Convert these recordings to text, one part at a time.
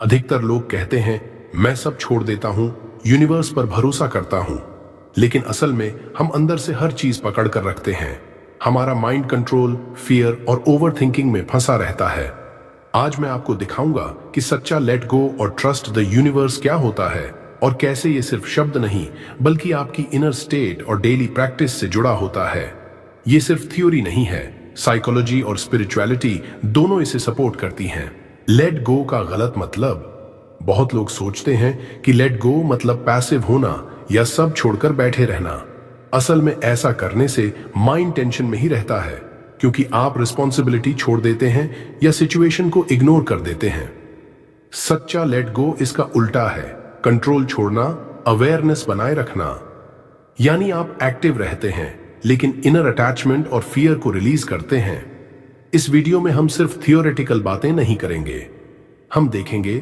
अधिकतर लोग कहते हैं मैं सब छोड़ देता हूं, यूनिवर्स पर भरोसा करता हूं, लेकिन असल में हम अंदर से हर चीज पकड़ कर रखते हैं। हमारा माइंड कंट्रोल, फियर और ओवर थिंकिंग में फंसा रहता है। आज मैं आपको दिखाऊंगा कि सच्चा लेट गो और ट्रस्ट द यूनिवर्स क्या होता है और कैसे ये सिर्फ शब्द नहीं बल्कि आपकी इनर स्टेट और डेली प्रैक्टिस से जुड़ा होता है। ये सिर्फ थ्योरी नहीं है, साइकोलॉजी और स्पिरिचुअलिटी दोनों इसे सपोर्ट करती हैं। लेट गो का गलत मतलब, बहुत लोग सोचते हैं कि लेट गो मतलब पैसिव होना या सब छोड़कर बैठे रहना। असल में ऐसा करने से माइंड टेंशन में ही रहता है, क्योंकि आप रिस्पॉन्सिबिलिटी छोड़ देते हैं या सिचुएशन को इग्नोर कर देते हैं। सच्चा लेट गो इसका उल्टा है, कंट्रोल छोड़ना, अवेयरनेस बनाए रखना। यानी आप एक्टिव रहते हैं लेकिन इनर अटैचमेंट और फियर को रिलीज करते हैं। इस वीडियो में हम सिर्फ थियोरेटिकल बातें नहीं करेंगे, हम देखेंगे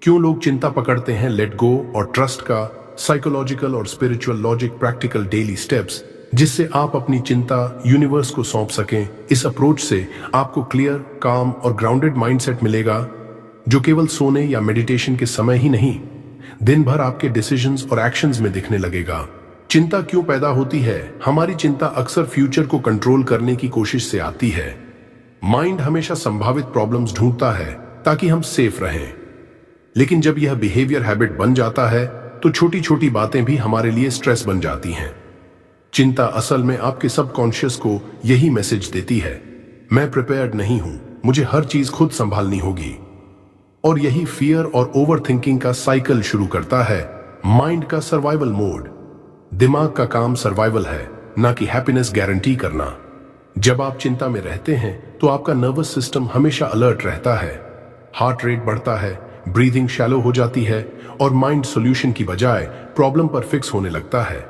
क्यों लोग चिंता पकड़ते हैं, लेट गो और ट्रस्ट का साइकोलॉजिकल और spiritual logic, practical daily steps जिससे आप अपनी चिंता यूनिवर्स को सौंप सकें। इस अप्रोच से आपको क्लियर, काम और ग्राउंडेड माइंडसेट मिलेगा, जो केवल सोने या मेडिटेशन के समय ही नहीं, दिन भर आपके डिसीजंस और एक्शंस में दिखने लगेगा। चिंता क्यों पैदा होती है? हमारी चिंता अक्सर फ्यूचर को कंट्रोल करने की कोशिश से आती है। माइंड हमेशा संभावित प्रॉब्लम्स ढूंढता है ताकि हम सेफ रहें, लेकिन जब यह बिहेवियर हैबिट बन जाता है तो छोटी छोटी बातें भी हमारे लिए स्ट्रेस बन जाती हैं। चिंता असल में आपके सबकॉन्शियस को यही मैसेज देती है, मैं प्रिपेयर्ड नहीं हूं, मुझे हर चीज खुद संभालनी होगी। और यही फियर और ओवर थिंकिंग का साइकिल शुरू करता है। माइंड का सर्वाइवल मोड, दिमाग का काम सर्वाइवल है, ना कि हैप्पीनेस गारंटी करना। जब आप चिंता में रहते हैं तो आपका नर्वस सिस्टम हमेशा अलर्ट रहता है, हार्ट रेट बढ़ता है, ब्रीदिंग शैलो हो जाती है और माइंड सॉल्यूशन की बजाय प्रॉब्लम पर फिक्स होने लगता है।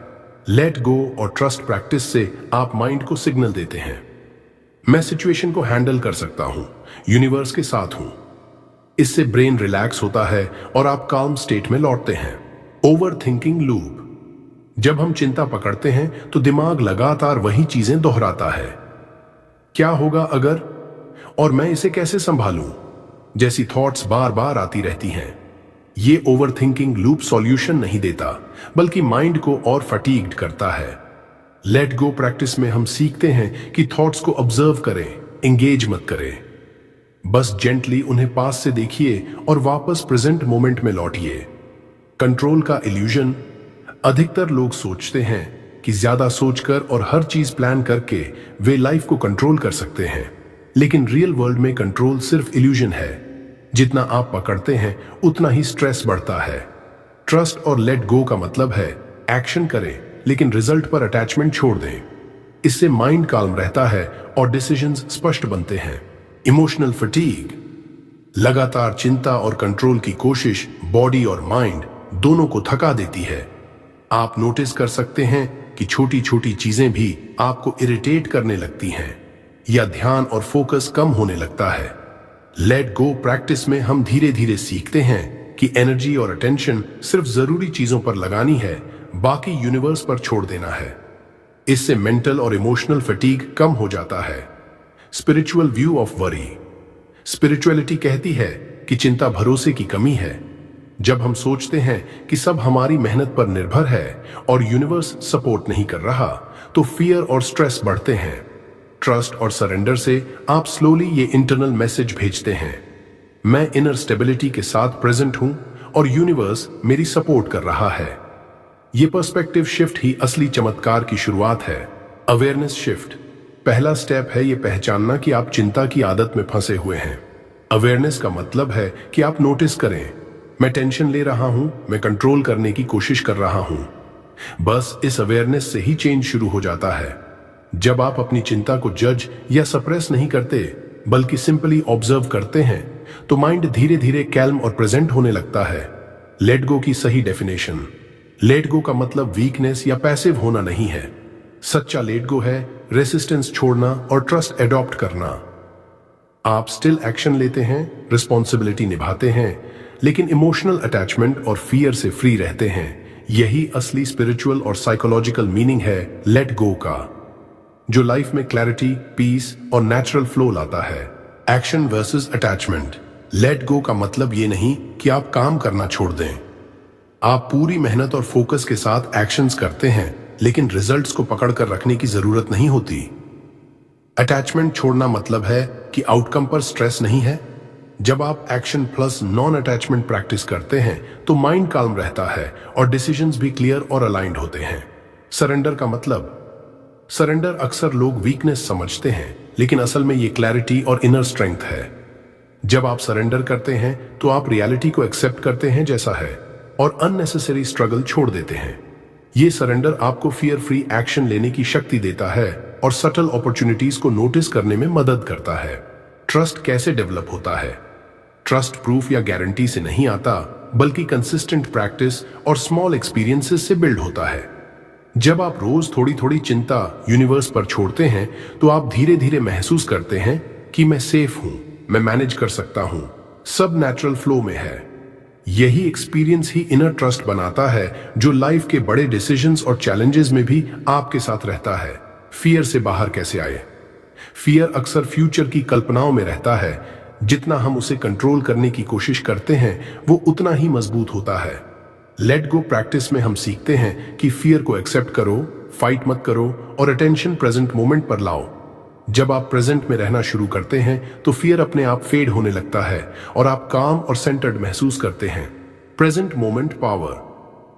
लेट गो और ट्रस्ट प्रैक्टिस से आप माइंड को सिग्नल देते हैं, मैं सिचुएशन को हैंडल कर सकता हूं, यूनिवर्स के साथ हूं। इससे ब्रेन रिलैक्स होता है और आप काम स्टेट में लौटते हैं। ओवर थिंकिंग लूप, जब हम चिंता पकड़ते हैं तो दिमाग लगातार वही चीजें दोहराता है, क्या होगा अगर, और मैं इसे कैसे संभालूं जैसी थॉट्स बार बार आती रहती हैं। ये ओवरथिंकिंग लूप सॉल्यूशन नहीं देता बल्कि माइंड को और फटीग्ड करता है। लेट गो प्रैक्टिस में हम सीखते हैं कि थॉट्स को ऑब्जर्व करें, एंगेज मत करें, बस जेंटली उन्हें पास से देखिए और वापस प्रेजेंट मोमेंट में लौटिए। कंट्रोल का इल्यूजन, अधिकतर लोग सोचते हैं कि ज्यादा सोचकर और हर चीज प्लान करके वे लाइफ को कंट्रोल कर सकते हैं, लेकिन रियल वर्ल्ड में कंट्रोल सिर्फ इल्यूजन है। जितना आप पकड़ते हैं उतना ही स्ट्रेस बढ़ता है। ट्रस्ट और लेट गो का मतलब है एक्शन करें लेकिन रिजल्ट पर अटैचमेंट छोड़ दें। इससे माइंड काल्म रहता है और डिसीजंस स्पष्ट बनते हैं। इमोशनल फटीग, लगातार चिंता और कंट्रोल की कोशिश बॉडी और माइंड दोनों को थका देती है। आप नोटिस कर सकते हैं कि छोटी छोटी चीजें भी आपको इरिटेट करने लगती हैं या ध्यान और फोकस कम होने लगता है। लेट गो प्रैक्टिस में हम धीरे धीरे सीखते हैं कि एनर्जी और अटेंशन सिर्फ जरूरी चीजों पर लगानी है, बाकी यूनिवर्स पर छोड़ देना है। इससे मेंटल और इमोशनल फटीग कम हो जाता है। Spiritual view of worry, spirituality कहती है कि चिंता भरोसे की कमी है। जब हम सोचते हैं कि सब हमारी मेहनत पर निर्भर है और यूनिवर्स सपोर्ट नहीं कर रहा, तो फियर और स्ट्रेस बढ़ते हैं। ट्रस्ट और सरेंडर से आप स्लोली ये इंटरनल मैसेज भेजते हैं, मैं इनर स्टेबिलिटी के साथ प्रेजेंट हूं और यूनिवर्स मेरी सपोर्ट कर रहा है। ये पर्सपेक्टिव शिफ्ट ही असली चमत्कार की शुरुआत है। अवेयरनेस शिफ्ट, पहला स्टेप है ये पहचानना कि आप चिंता की आदत में फंसे हुए हैं। अवेयरनेस का मतलब है कि आप नोटिस करें, मैं टेंशन ले रहा हूं, मैं कंट्रोल करने की कोशिश कर रहा हूं। बस इस अवेयरनेस से ही चेंज शुरू हो जाता है। जब आप अपनी चिंता को जज या सप्रेस नहीं करते बल्कि सिंपली ऑब्जर्व करते हैं तो माइंड धीरे धीरे कैल्म और प्रेजेंट होने लगता है। लेट गो की सही डेफिनेशन, लेट गो का मतलब वीकनेस या पैसिव होना नहीं है। सच्चा लेट गो है रेसिस्टेंस छोड़ना और ट्रस्ट एडॉप्ट करना। आप स्टिल एक्शन लेते हैं, रिस्पॉन्सिबिलिटी निभाते हैं, लेकिन इमोशनल अटैचमेंट और फियर से फ्री रहते हैं। यही असली स्पिरिचुअल और साइकोलॉजिकल मीनिंग है लेट गो का, जो लाइफ में क्लैरिटी, पीस और नेचुरल फ्लो लाता है। Action versus attachment, let go का मतलब ये नहीं कि आप काम करना छोड़ दें। आप पूरी मेहनत और फोकस के साथ एक्शंस करते हैं, लेकिन रिजल्ट्स को पकड़ कर रखने की जरूरत नहीं होती। अटैचमेंट छोड़ना मतलब है कि आउटकम पर स्ट्रेस नहीं है। जब आप action plus non attachment practice करते हैं तो माइंड काल्म रहता है और डिसीजंस भी क्लियर और अलाइंड होते हैं। सरेंडर का मतलब, सरेंडर अक्सर लोग वीकनेस समझते हैं, लेकिन असल में ये क्लैरिटी और इनर स्ट्रेंथ है। जब आप सरेंडर करते हैं तो आप रियलिटी को एक्सेप्ट करते हैं जैसा है और अननेसेसरी स्ट्रगल छोड़ देते हैं। ये सरेंडर आपको फियर फ्री एक्शन लेने की शक्ति देता है और सटल अपॉर्चुनिटीज को नोटिस करने में मदद करता है। ट्रस्ट कैसे डेवलप होता है? ट्रस्ट प्रूफ या गारंटी से नहीं आता, बल्कि कंसिस्टेंट प्रैक्टिस और स्मॉल एक्सपीरियंसेस से बिल्ड होता है। जब आप रोज थोड़ी थोड़ी चिंता यूनिवर्स पर छोड़ते हैं तो आप धीरे धीरे महसूस करते हैं कि मैं सेफ हूं, मैं मैनेज कर सकता हूं, सब नेचुरल फ्लो में है। यही एक्सपीरियंस ही इनर ट्रस्ट बनाता है, जो लाइफ के बड़े डिसीजंस और चैलेंजेस में भी आपके साथ रहता है। फियर से बाहर कैसे आए? फियर अक्सर फ्यूचर की कल्पनाओं में रहता है। जितना हम उसे कंट्रोल करने की कोशिश करते हैं वो उतना ही मजबूत होता है। लेट गो प्रैक्टिस में हम सीखते हैं कि फियर को एक्सेप्ट करो, फाइट मत करो और अटेंशन प्रेजेंट मोमेंट पर लाओ। जब आप प्रेजेंट में रहना शुरू करते हैं तो फियर अपने आप फेड होने लगता है और आप काम और सेंटर्ड महसूस करते हैं। Present moment power.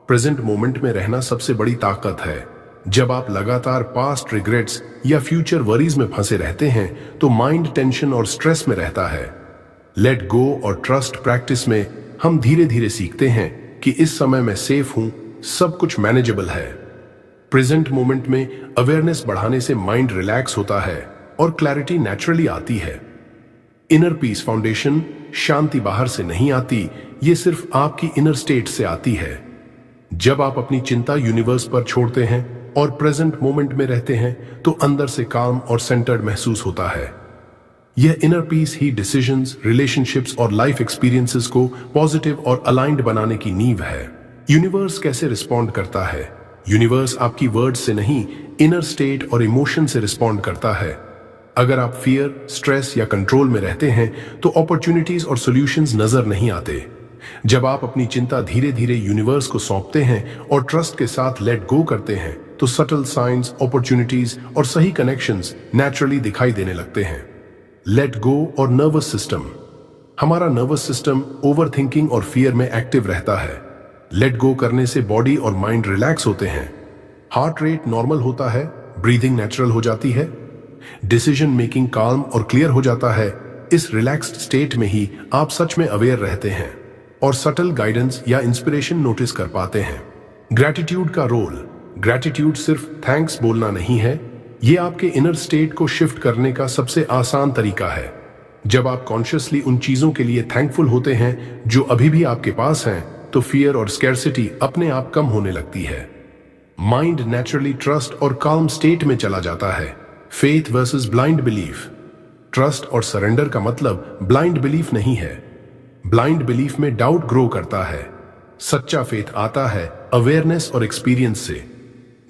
Present moment में रहना सबसे बड़ी ताकत है। जब आप लगातार पास्ट रिग्रेट्स या फ्यूचर वरीज में फंसे रहते हैं तो माइंड टेंशन और स्ट्रेस में रहता है। लेट गो और ट्रस्ट प्रैक्टिस में हम धीरे धीरे सीखते हैं कि इस समय मैं सेफ हूं, सब कुछ मैनेजेबल है। प्रेजेंट मोमेंट में अवेयरनेस बढ़ाने से माइंड रिलैक्स होता है और क्लैरिटी नेचुरली आती है। इनर पीस फाउंडेशन, शांति बाहर से नहीं आती, ये सिर्फ आपकी इनर स्टेट से आती है। जब आप अपनी चिंता यूनिवर्स पर छोड़ते हैं और प्रेजेंट मोमेंट में रहते हैं तो अंदर से काम और सेंटर्ड महसूस होता है। यह इनर पीस ही डिसीजंस, रिलेशनशिप्स और लाइफ एक्सपीरियंसेस को पॉजिटिव और अलाइंड बनाने की नींव है। यूनिवर्स कैसे रिस्पॉन्ड करता है? यूनिवर्स आपकी वर्ड से नहीं, इनर स्टेट और इमोशन से रिस्पॉन्ड करता है। अगर आप फियर, स्ट्रेस या कंट्रोल में रहते हैं तो अपॉर्चुनिटीज और सॉल्यूशंस नजर नहीं आते। जब आप अपनी चिंता धीरे धीरे यूनिवर्स को सौंपते हैं और ट्रस्ट के साथ लेट गो करते हैं तो सटल साइंस, अपॉर्चुनिटीज और सही कनेक्शंस नेचुरली दिखाई देने लगते हैं। लेट गो और नर्वस सिस्टम। हमारा नर्वस सिस्टम ओवरथिंकिंग और फियर में एक्टिव रहता है। लेट गो करने से बॉडी और माइंड रिलैक्स होते हैं। हार्ट रेट नॉर्मल होता है, ब्रीदिंग नेचुरल हो जाती है, डिसीजन मेकिंग काल्म और क्लियर हो जाता है। इस रिलैक्स्ड स्टेट में ही आप सच में अवेयर रहते हैं और सटल गाइडेंस या इंस्पिरेशन नोटिस कर पाते हैं। ग्रैटिट्यूड का रोल। ग्रैटिट्यूड सिर्फ थैंक्स बोलना नहीं है, ये आपके इनर स्टेट को शिफ्ट करने का सबसे आसान तरीका है। जब आप कॉन्शियसली उन चीजों के लिए थैंकफुल होते हैं जो अभी भी आपके पास हैं, तो फियर और स्कैर्सिटी अपने आप कम होने लगती है। माइंड नेचुरली ट्रस्ट और काल्म स्टेट में चला जाता है। Faith versus blind belief. Trust और सरेंडर का मतलब ब्लाइंड बिलीफ नहीं है। ब्लाइंड बिलीफ में डाउट ग्रो करता है। सच्चा फेथ आता है अवेयरनेस और एक्सपीरियंस से।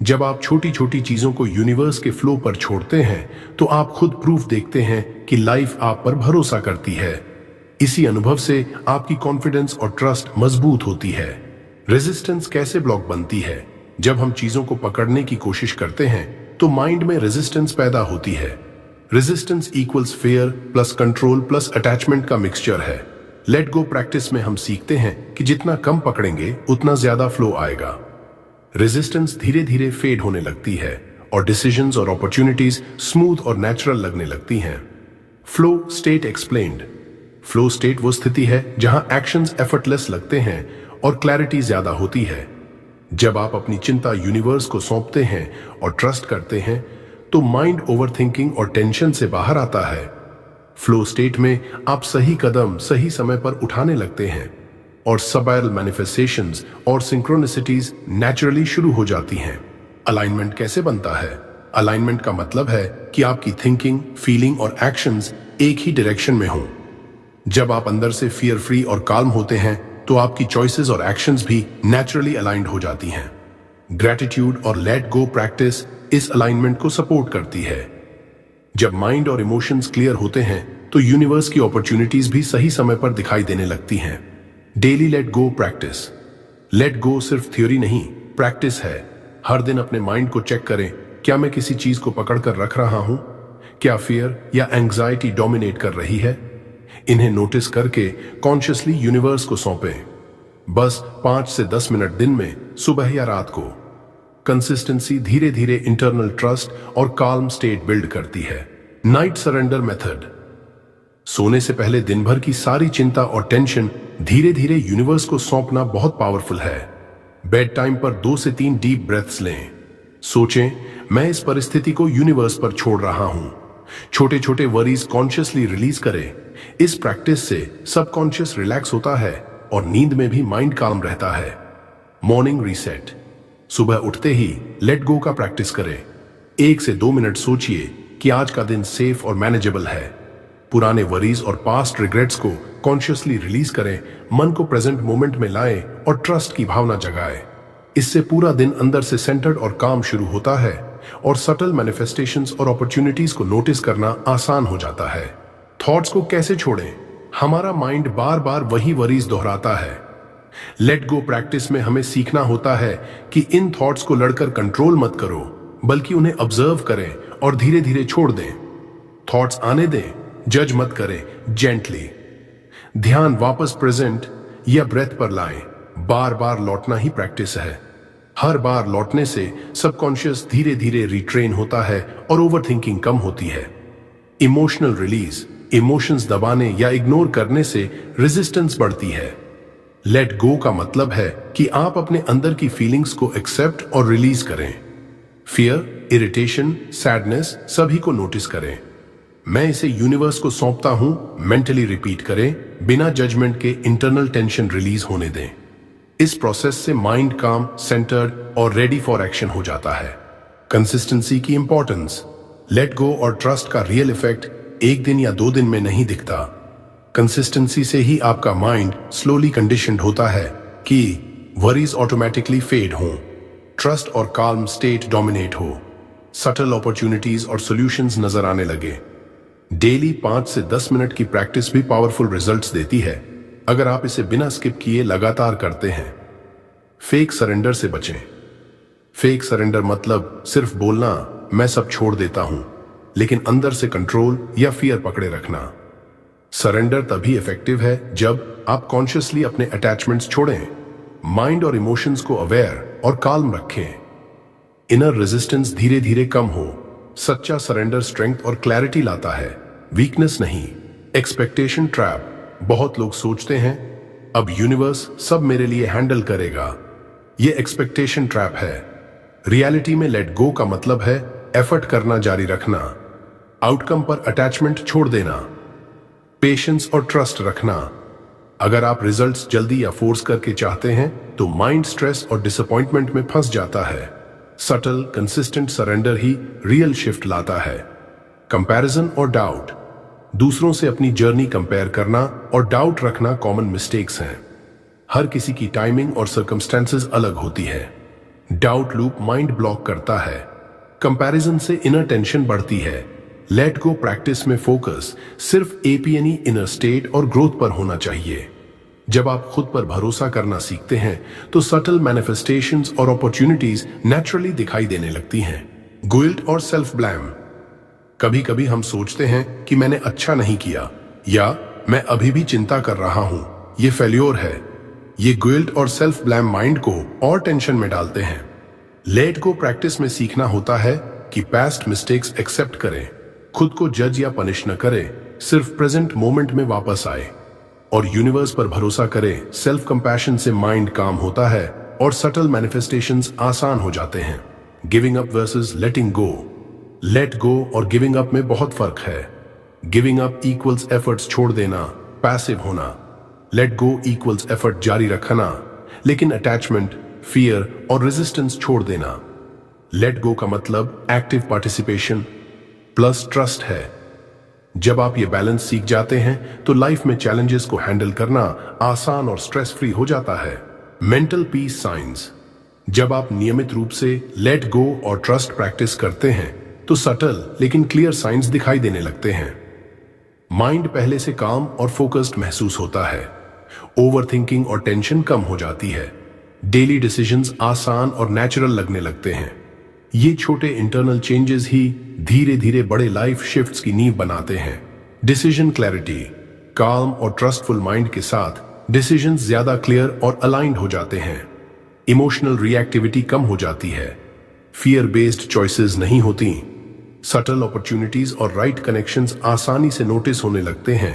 जब आप छोटी छोटी चीजों को यूनिवर्स के फ्लो पर छोड़ते हैं तो आप खुद प्रूफ देखते हैं कि लाइफ आप पर भरोसा करती है। इसी अनुभव से आपकी कॉन्फिडेंस और ट्रस्ट मजबूत होती है। रेजिस्टेंस कैसे ब्लॉक बनती है? जब हम चीजों को पकड़ने की कोशिश करते हैं तो माइंड में रेजिस्टेंस पैदा होती है। Resistance equals fair plus control plus attachment का मिक्सचर है। लेट गो प्रैक्टिस में हम सीखते हैं कि जितना कम पकड़ेंगे उतना ज्यादा फ्लो आएगा। रेजिस्टेंस धीरे धीरे फेड होने लगती है और डिसीजंस और अपॉर्चुनिटीज स्मूथ और नेचुरल लगने लगती हैं। Flow state explained. Flow state वो स्थिति है जहां एक्शंस एफर्टलेस लगते हैं और क्लैरिटी ज्यादा होती है। जब आप अपनी चिंता यूनिवर्स को सौंपते हैं और ट्रस्ट करते हैं तो माइंड ओवरथिंकिंग और टेंशन से बाहर आता है। फ्लो स्टेट में आप सही कदम सही समय पर उठाने लगते हैं और सबैरल मैनिफेस्टेशंस और सिंक्रोनिसिटीज नेचुरली शुरू हो जाती हैं। अलाइनमेंट कैसे बनता है? अलाइनमेंट का मतलब है कि आपकी थिंकिंग, फीलिंग और एक्शंस एक ही डायरेक्शन में हों। जब आप अंदर से फियर फ्री और काल्म होते हैं तो आपकी चॉइसेस और एक्शंस भी नेचुरली अलाइंड हो जाती हैं। ग्रैटिट्यूड और लेट गो प्रैक्टिस इस अलाइनमेंट को सपोर्ट करती है। जब माइंड और इमोशंस क्लियर होते हैं तो यूनिवर्स की अपॉर्चुनिटीज भी सही समय पर दिखाई देने लगती हैं। Daily let go practice. Let go सिर्फ थ्योरी नहीं, प्रैक्टिस है। हर दिन अपने माइंड को चेक करें, क्या मैं किसी चीज को पकड़ कर रख रहा हूं? क्या फियर या एंग्जाइटी डोमिनेट कर रही है? इन्हें नोटिस करके कॉन्शियसली यूनिवर्स को सौंपें। बस 5 से 10 मिनट दिन में, सुबह या रात को। कंसिस्टेंसी धीरे धीरे इंटरनल ट्रस्ट और काल्म स्टेट बिल्ड करती है। Night surrender method. सोने से पहले दिन भर की सारी चिंता और टेंशन धीरे धीरे यूनिवर्स को सौंपना बहुत पावरफुल है। बेड टाइम पर 2 से 3 डीप ब्रेथ्स लें। सोचें, मैं इस परिस्थिति को यूनिवर्स पर छोड़ रहा हूं। छोटे छोटे वरीज कॉन्शियसली रिलीज करें। इस प्रैक्टिस से सबकॉन्शियस रिलैक्स होता है और नींद में भी माइंड काम रहता है। Morning reset. सुबह उठते ही लेट गो का प्रैक्टिस करें। 1 से 2 मिनट सोचिए कि आज का दिन सेफ और मैनेजेबल है। पुराने वरीज और पास्ट रिग्रेट्स को कॉन्शियसली रिलीज करें, मन को प्रेजेंट मोमेंट में लाएं और ट्रस्ट की भावना जगाएं। इससे पूरा दिन अंदर से सेंटर्ड और काम शुरू होता है और सटल मैनिफेस्टेशंस और अपॉर्चुनिटीज को नोटिस करना आसान हो जाता है। थॉट्स को कैसे छोड़ें? हमारा माइंड बार बार वही वरीज दोहराता है। लेट गो प्रैक्टिस में हमें सीखना होता है कि इन थॉट्स को लड़कर कंट्रोल मत करो, बल्कि उन्हें ऑब्जर्व करें और धीरे धीरे छोड़ दें। थॉट्स आने दें, जज मत करें, जेंटली। ध्यान वापस प्रेजेंट या ब्रेथ पर लाएं। बार बार लौटना ही प्रैक्टिस है। हर बार लौटने से सबकॉन्शियस धीरे धीरे रिट्रेन होता है और ओवरथिंकिंग कम होती है। Emotional release. इमोशंस दबाने या इग्नोर करने से रेजिस्टेंस बढ़ती है। लेट गो का मतलब है कि आप अपने अंदर की फीलिंग्स को एक्सेप्ट और रिलीज करें। फियर, इरिटेशन, सैडनेस सभी को नोटिस करें। मैं इसे यूनिवर्स को सौंपता हूं, मेंटली रिपीट करें। बिना जजमेंट के इंटरनल टेंशन रिलीज होने दें। इस प्रोसेस से माइंड काम, सेंटर्ड और रेडी फॉर एक्शन हो जाता है। कंसिस्टेंसी की इंपॉर्टेंस। लेट गो और ट्रस्ट का रियल इफेक्ट 1 दिन या 2 दिन में नहीं दिखता। कंसिस्टेंसी से ही आपका माइंड स्लोली कंडीशनड होता है कि वरीज ऑटोमेटिकली फेड हों, ट्रस्ट और काल्म स्टेट डोमिनेट हो, सटल अपॉर्चुनिटीज और सॉल्यूशंस नजर आने लगे। डेली 5 से 10 मिनट की प्रैक्टिस भी पावरफुल रिजल्ट्स देती है, अगर आप इसे बिना स्किप किए लगातार करते हैं। फेक सरेंडर से बचें। फेक सरेंडर मतलब सिर्फ बोलना, मैं सब छोड़ देता हूं, लेकिन अंदर से कंट्रोल या फियर पकड़े रखना। सरेंडर तभी इफेक्टिव है जब आप कॉन्शियसली अपने अटैचमेंट्स छोड़ें, माइंड और इमोशंस को अवेयर और काल्म रखें। इनर रेजिस्टेंस धीरे धीरे कम हो। सच्चा सरेंडर स्ट्रेंथ और क्लैरिटी लाता है, वीकनेस नहीं। Expectation trap. बहुत लोग सोचते हैं अब यूनिवर्स सब मेरे लिए हैंडल करेगा। यह एक्सपेक्टेशन ट्रैप है। रियलिटी में लेट गो का मतलब है एफर्ट करना जारी रखना, आउटकम पर अटैचमेंट छोड़ देना, पेशेंस और ट्रस्ट रखना। अगर आप रिजल्ट्स जल्दी या फोर्स करके चाहते हैं तो माइंड स्ट्रेस और डिसअपॉइंटमेंट में फंस जाता है। सटल कंसिस्टेंट सरेंडर ही रियल शिफ्ट लाता है। कंपैरिजन और डाउट। दूसरों से अपनी जर्नी कंपेयर करना और डाउट रखना कॉमन मिस्टेक्स हैं। हर किसी की टाइमिंग और सर्कमस्टेंसेस अलग होती है। डाउट लूप माइंड ब्लॉक करता है। कंपैरिजन से इनर टेंशन बढ़ती है। लेट गो प्रैक्टिस में फोकस सिर्फ एपीएनई इनर स्टेट और ग्रोथ पर होना चाहिए। जब आप खुद पर भरोसा करना सीखते हैं तो सटल मैनिफेस्टेशंस और अपॉर्चुनिटीज नेचुरली दिखाई देने लगती हैं। गिल्ट और सेल्फ ब्लेम। कभी कभी हम सोचते हैं कि मैंने अच्छा नहीं किया या मैं अभी भी चिंता कर रहा हूं, ये फेल्योर है। ये गिल्ट और सेल्फ ब्लेम माइंड को और टेंशन में डालते हैं। लेट गो प्रैक्टिस में सीखना होता है कि पास्ट मिस्टेक्स एक्सेप्ट करें, खुद को जज या पनिश न करें, सिर्फ प्रेजेंट मोमेंट में वापस आए और यूनिवर्स पर भरोसा करें। सेल्फ कंपैशन से माइंड काम होता है और सटल मैनिफेस्टेशंस आसान हो जाते हैं। गिविंग अप वर्सेस लेटिंग गो। लेट गो और गिविंग अप में बहुत फर्क है। गिविंग अप इक्वल्स एफर्ट्स छोड़ देना, पैसिव होना। लेट गो इक्वल्स एफर्ट जारी रखना, लेकिन अटैचमेंट, फियर और रेजिस्टेंस छोड़ देना। लेट गो का मतलब एक्टिव पार्टिसिपेशन प्लस ट्रस्ट है। जब आप ये बैलेंस सीख जाते हैं तो लाइफ में चैलेंजेस को हैंडल करना आसान और स्ट्रेस फ्री हो जाता है। Mental peace science. जब आप नियमित रूप से लेट गो और ट्रस्ट प्रैक्टिस करते हैं तो सटल लेकिन क्लियर साइंस दिखाई देने लगते हैं। माइंड पहले से काम और फोकस्ड महसूस होता है। ओवरथिंकिंग और टेंशन कम हो जाती है। डेली डिसीजंस आसान और नेचुरल लगने लगते हैं। ये छोटे इंटरनल चेंजेस ही धीरे धीरे बड़े लाइफ शिफ्ट्स की नींव बनाते हैं। डिसीजन क्लैरिटी, काम और ट्रस्टफुल माइंड के साथ डिसीजंस ज्यादा क्लियर और अलाइंड हो जाते हैं। इमोशनल रिएक्टिविटी कम हो जाती है। फियर बेस्ड चॉइसेस नहीं होती। सटल अपॉर्चुनिटीज और राइट कनेक्शंस आसानी से नोटिस होने लगते हैं।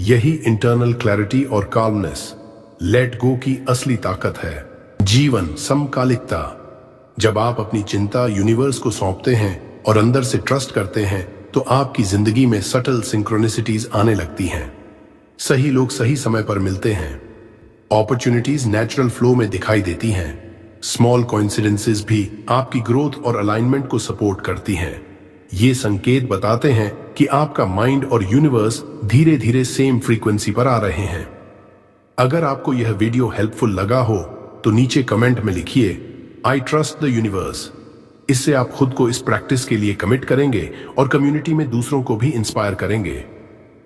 यही इंटरनल क्लैरिटी और काल्मनेस, लेट गो की असली ताकत है। जीवन समकालिकता, जब आप अपनी चिंता यूनिवर्स को सौंपते हैं और अंदर से ट्रस्ट करते हैं तो आपकी जिंदगी में सटल सिंक्रोनिसिटीज आने लगती हैं। सही लोग सही समय पर मिलते हैं। अपॉर्चुनिटीज नेचुरल फ्लो में दिखाई देती हैं। स्मॉल कोइंसिडेंसेस भी आपकी ग्रोथ और अलाइनमेंट को सपोर्ट करती हैं। ये संकेत बताते हैं कि आपका माइंड और यूनिवर्स धीरे धीरे सेम फ्रीक्वेंसी पर आ रहे हैं। अगर आपको यह वीडियो हेल्पफुल लगा हो तो नीचे कमेंट में लिखिए आई ट्रस्ट द यूनिवर्स। इससे आप खुद को इस प्रैक्टिस के लिए कमिट करेंगे और कम्युनिटी में दूसरों को भी इंस्पायर करेंगे।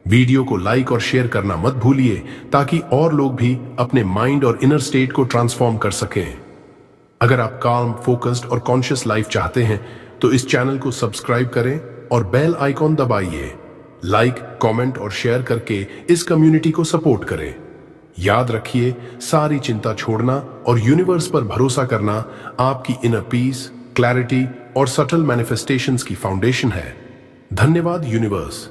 वीडियो को लाइक और शेयर करना मत भूलिए ताकि और लोग भी अपने माइंड और इनर स्टेट को ट्रांसफॉर्म कर सकें। अगर आप काम, फोकस्ड और कॉन्शियस लाइफ चाहते हैं तो इस चैनल को सब्सक्राइब करें और बेल आइकॉन दबाइए। लाइक, कमेंट और शेयर करके इस कम्युनिटी को सपोर्ट करें। याद रखिए, सारी चिंता छोड़ना और यूनिवर्स पर भरोसा करना आपकी इनर पीस, क्लैरिटी और सटल मैनिफेस्टेशंस की फाउंडेशन है। धन्यवाद यूनिवर्स।